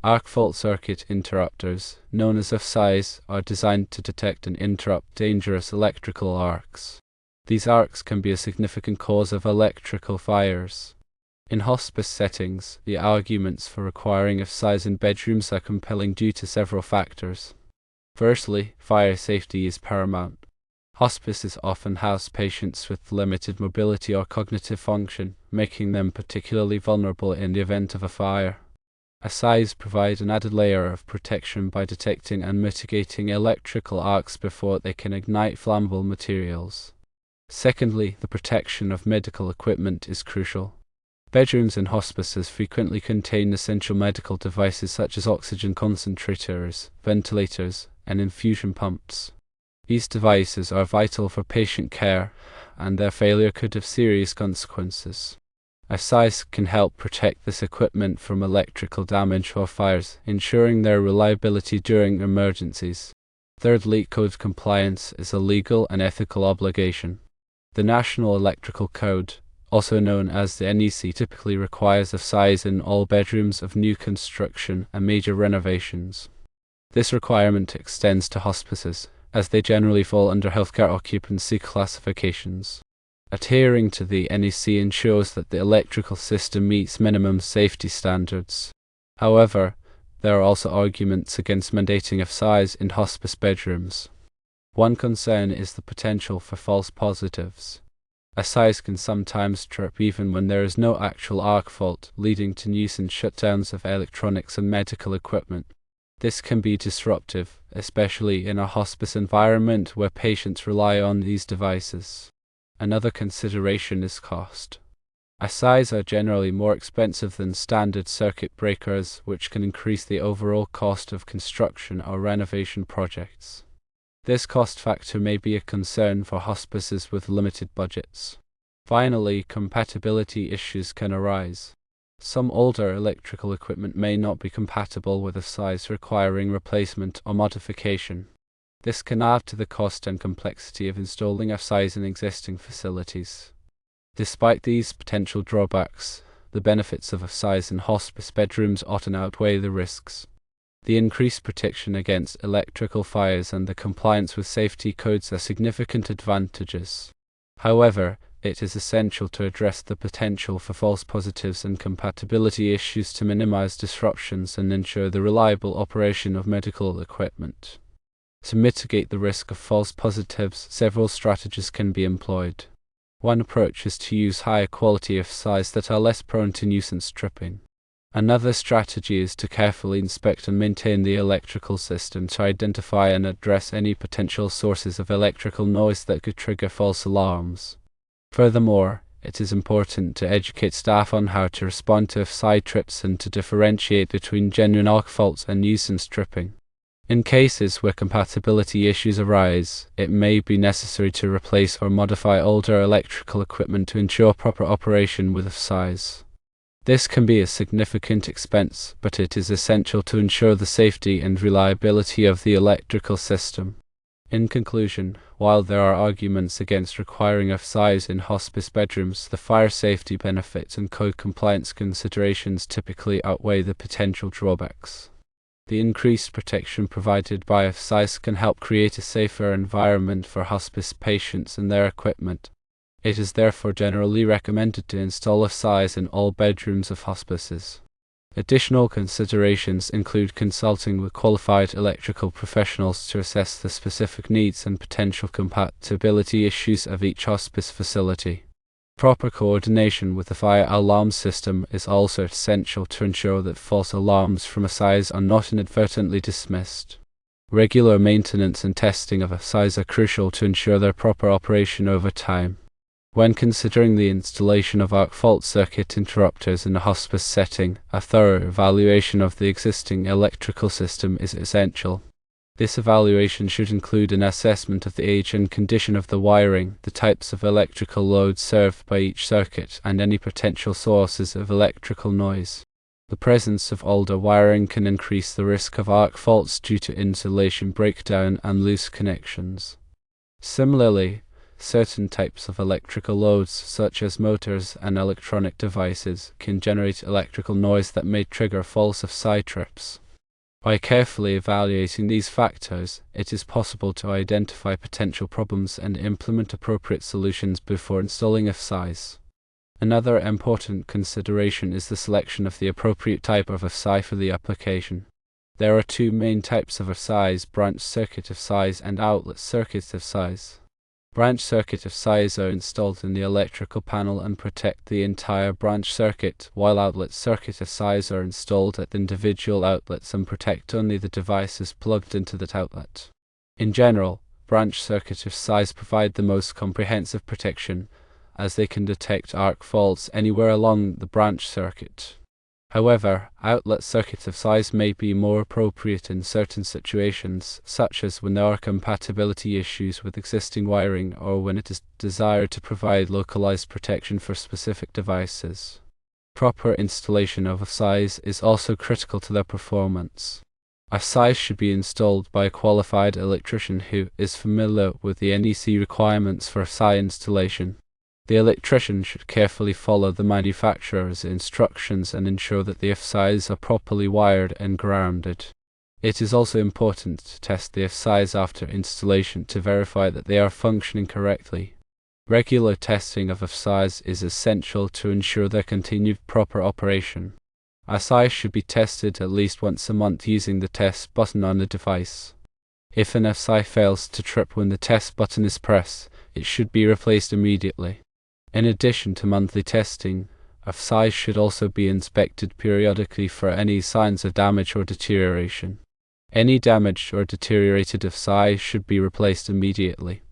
Arc fault circuit interrupters, known as AFCIs, are designed to detect and interrupt dangerous electrical arcs. These arcs can be a significant cause of electrical fires. In hospice settings, the arguments for requiring AFCIs in bedrooms are compelling due to several factors. Firstly, fire safety is paramount. Hospices often house patients with limited mobility or cognitive function, making them particularly vulnerable in the event of a fire. AFCIs provide an added layer of protection by detecting and mitigating electrical arcs before they can ignite flammable materials. Secondly, the protection of medical equipment is crucial. Bedrooms in hospices frequently contain essential medical devices such as oxygen concentrators, ventilators, and infusion pumps. These devices are vital for patient care, and their failure could have serious consequences. AFCIs can help protect this equipment from electrical damage or fires, ensuring their reliability during emergencies. Thirdly, code compliance is a legal and ethical obligation. The National Electrical Code, also known as the NEC, typically requires AFCIs in all bedrooms of new construction and major renovations. This requirement extends to hospices, as they generally fall under healthcare occupancy classifications. Adhering to the NEC ensures that the electrical system meets minimum safety standards. However, there are also arguments against mandating AFCIs in hospice bedrooms. One concern is the potential for false positives. AFCIs can sometimes trip even when there is no actual arc fault, leading to nuisance shutdowns of electronics and medical equipment. This can be disruptive, especially in a hospice environment where patients rely on these devices. Another consideration is cost. AFCIs are generally more expensive than standard circuit breakers, which can increase the overall cost of construction or renovation projects. This cost factor may be a concern for hospices with limited budgets. Finally, compatibility issues can arise. Some older electrical equipment may not be compatible with AFCIs, requiring replacement or modification. This can add to the cost and complexity of installing AFCIs in existing facilities. Despite these potential drawbacks, the benefits of AFCIs in hospice bedrooms often outweigh the risks. The increased protection against electrical fires and the compliance with safety codes are significant advantages. However, it is essential to address the potential for false positives and compatibility issues to minimize disruptions and ensure the reliable operation of medical equipment. To mitigate the risk of false positives, several strategies can be employed. One approach is to use higher quality AFCIs that are less prone to nuisance tripping. Another strategy is to carefully inspect and maintain the electrical system to identify and address any potential sources of electrical noise that could trigger false alarms. Furthermore, it is important to educate staff on how to respond to AFCI trips and to differentiate between genuine arc faults and nuisance tripping. In cases where compatibility issues arise, it may be necessary to replace or modify older electrical equipment to ensure proper operation with AFCIs. This can be a significant expense, but it is essential to ensure the safety and reliability of the electrical system. In conclusion, while there are arguments against requiring AFCIs in hospice bedrooms, the fire safety benefits and code compliance considerations typically outweigh the potential drawbacks. The increased protection provided by AFCIs can help create a safer environment for hospice patients and their equipment. It is therefore generally recommended to install AFCIs in all bedrooms of hospices. Additional considerations include consulting with qualified electrical professionals to assess the specific needs and potential compatibility issues of each hospice facility. Proper coordination with the fire alarm system is also essential to ensure that false alarms from AFCIs are not inadvertently dismissed. Regular maintenance and testing of AFCIs are crucial to ensure their proper operation over time. When considering the installation of arc fault circuit interrupters in a hospice setting, a thorough evaluation of the existing electrical system is essential. This evaluation should include an assessment of the age and condition of the wiring, the types of electrical loads served by each circuit, and any potential sources of electrical noise. The presence of older wiring can increase the risk of arc faults due to insulation breakdown and loose connections. Similarly, certain types of electrical loads, such as motors and electronic devices, can generate electrical noise that may trigger false AFCI trips. By carefully evaluating these factors, it is possible to identify potential problems and implement appropriate solutions before installing AFCIs. Another important consideration is the selection of the appropriate type of AFCI for the application. There are two main types of AFCIs: branch circuit AFCIs and outlet circuit AFCIs. Branch circuit AFCIs are installed in the electrical panel and protect the entire branch circuit, while outlet circuit AFCIs are installed at individual outlets and protect only the devices plugged into that outlet. In general, branch circuit AFCIs provide the most comprehensive protection, as they can detect arc faults anywhere along the branch circuit. However, outlet circuit AFCIs may be more appropriate in certain situations, such as when there are compatibility issues with existing wiring or when it is desired to provide localized protection for specific devices. Proper installation of AFCIs is also critical to their performance. AFCIs should be installed by a qualified electrician who is familiar with the NEC requirements for AFCI installation. The electrician should carefully follow the manufacturer's instructions and ensure that the AFCIs are properly wired and grounded. It is also important to test the AFCIs after installation to verify that they are functioning correctly. Regular testing of AFCIs is essential to ensure their continued proper operation. AFCIs should be tested at least once a month using the test button on the device. If an AFCI fails to trip when the test button is pressed, it should be replaced immediately. In addition to monthly testing, AFCIs should also be inspected periodically for any signs of damage or deterioration. Any damaged or deteriorated AFCI should be replaced immediately.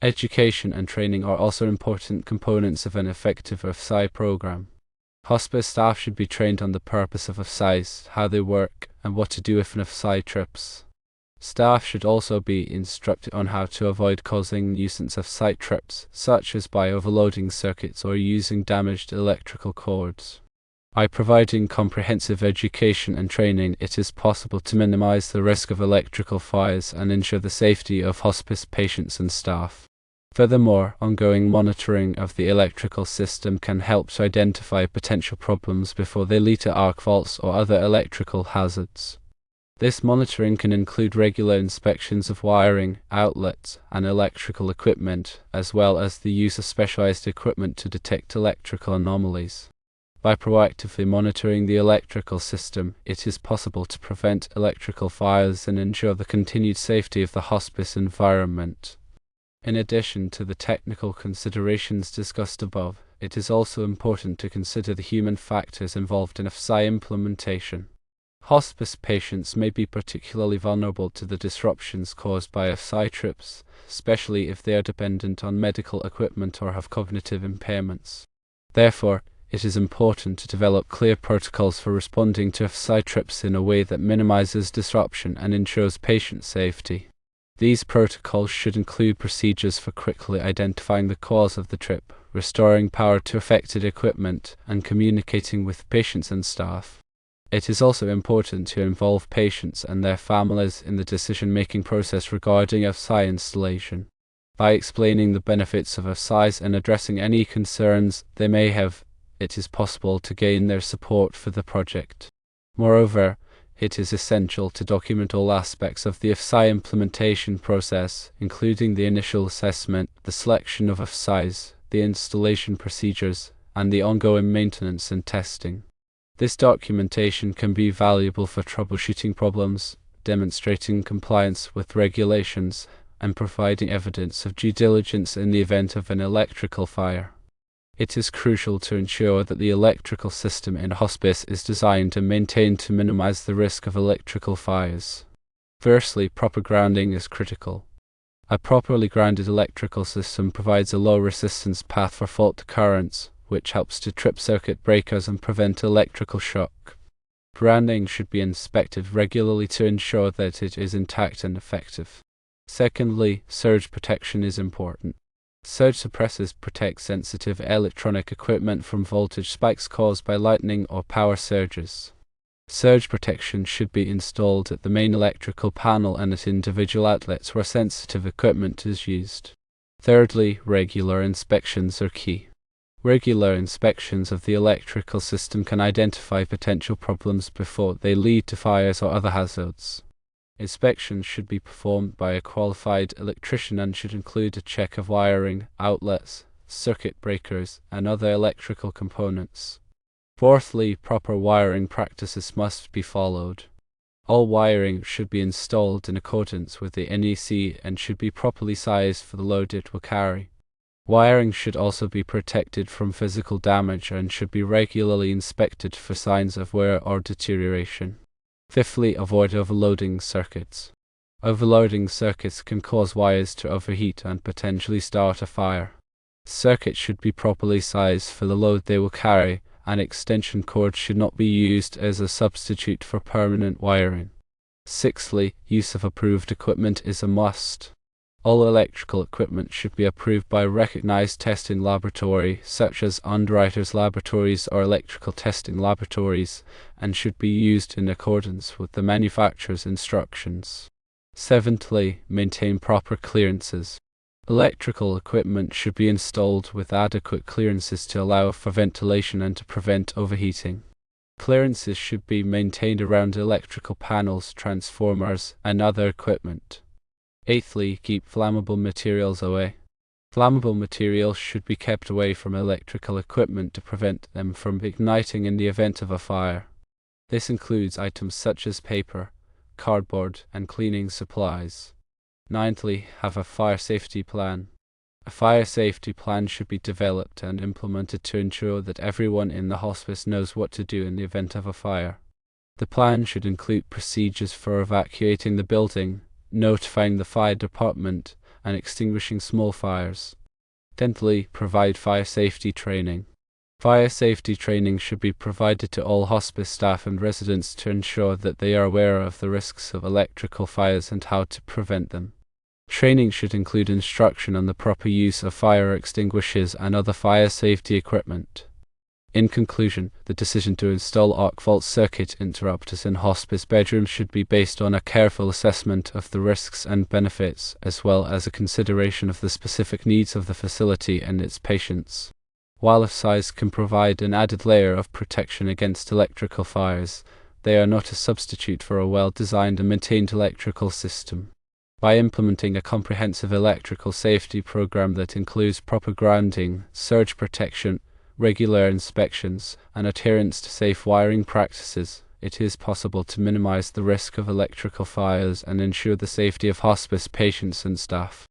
Education and training are also important components of an effective AFCI program. Hospice staff should be trained on the purpose of AFCIs, how they work, and what to do if an AFCI trips. Staff should also be instructed on how to avoid causing nuisance AFCI trips, such as by overloading circuits or using damaged electrical cords. By providing comprehensive education and training, it is possible to minimize the risk of electrical fires and ensure the safety of hospice patients and staff. Furthermore, ongoing monitoring of the electrical system can help to identify potential problems before they lead to arc faults or other electrical hazards. This monitoring can include regular inspections of wiring, outlets, and electrical equipment, as well as the use of specialized equipment to detect electrical anomalies. By proactively monitoring the electrical system, it is possible to prevent electrical fires and ensure the continued safety of the hospice environment. In addition to the technical considerations discussed above, it is also important to consider the human factors involved in AFCI implementation. Hospice patients may be particularly vulnerable to the disruptions caused by AFCI trips, especially if they are dependent on medical equipment or have cognitive impairments. Therefore, it is important to develop clear protocols for responding to AFCI trips in a way that minimizes disruption and ensures patient safety. These protocols should include procedures for quickly identifying the cause of the trip, restoring power to affected equipment, and communicating with patients and staff. It is also important to involve patients and their families in the decision-making process regarding AFCI installation. By explaining the benefits of AFCIs and addressing any concerns they may have, it is possible to gain their support for the project. Moreover, it is essential to document all aspects of the AFCI implementation process, including the initial assessment, the selection of AFCIs, the installation procedures, and the ongoing maintenance and testing. This documentation can be valuable for troubleshooting problems, demonstrating compliance with regulations, and providing evidence of due diligence in the event of an electrical fire. It is crucial to ensure that the electrical system in a hospice is designed and maintained to minimize the risk of electrical fires. Firstly, proper grounding is critical. A properly grounded electrical system provides a low resistance path for fault currents, which helps to trip circuit breakers and prevent electrical shock. Grounding should be inspected regularly to ensure that it is intact and effective. Secondly, surge protection is important. Surge suppressors protect sensitive electronic equipment from voltage spikes caused by lightning or power surges. Surge protection should be installed at the main electrical panel and at individual outlets where sensitive equipment is used. Thirdly, regular inspections are key. Regular inspections of the electrical system can identify potential problems before they lead to fires or other hazards. Inspections should be performed by a qualified electrician and should include a check of wiring, outlets, circuit breakers, and other electrical components. Fourthly, proper wiring practices must be followed. All wiring should be installed in accordance with the NEC and should be properly sized for the load it will carry. Wiring should also be protected from physical damage and should be regularly inspected for signs of wear or deterioration. Fifthly, avoid overloading circuits. Overloading circuits can cause wires to overheat and potentially start a fire. Circuits should be properly sized for the load they will carry, and extension cords should not be used as a substitute for permanent wiring. Sixthly, use of approved equipment is a must. All electrical equipment should be approved by a recognized testing laboratory, such as underwriters' laboratories or electrical testing laboratories, and should be used in accordance with the manufacturer's instructions. Seventhly, maintain proper clearances. Electrical equipment should be installed with adequate clearances to allow for ventilation and to prevent overheating. Clearances should be maintained around electrical panels, transformers, and other equipment. Eighthly, keep flammable materials away. Flammable materials should be kept away from electrical equipment to prevent them from igniting in the event of a fire. This includes items such as paper, cardboard, and cleaning supplies. Ninthly, have a fire safety plan. A fire safety plan should be developed and implemented to ensure that everyone in the hospice knows what to do in the event of a fire. The plan should include procedures for evacuating the building, notifying the fire department, and extinguishing small fires. Tenthly, provide fire safety training. Fire safety training should be provided to all hospice staff and residents to ensure that they are aware of the risks of electrical fires and how to prevent them. Training should include instruction on the proper use of fire extinguishers and other fire safety equipment. In conclusion, the decision to install arc fault circuit interrupters in hospice bedrooms should be based on a careful assessment of the risks and benefits, as well as a consideration of the specific needs of the facility and its patients. While AFCIs can provide an added layer of protection against electrical fires, they are not a substitute for a well-designed and maintained electrical system. By implementing a comprehensive electrical safety program that includes proper grounding, surge protection, regular inspections, and adherence to safe wiring practices, it is possible to minimize the risk of electrical fires and ensure the safety of hospice patients and staff.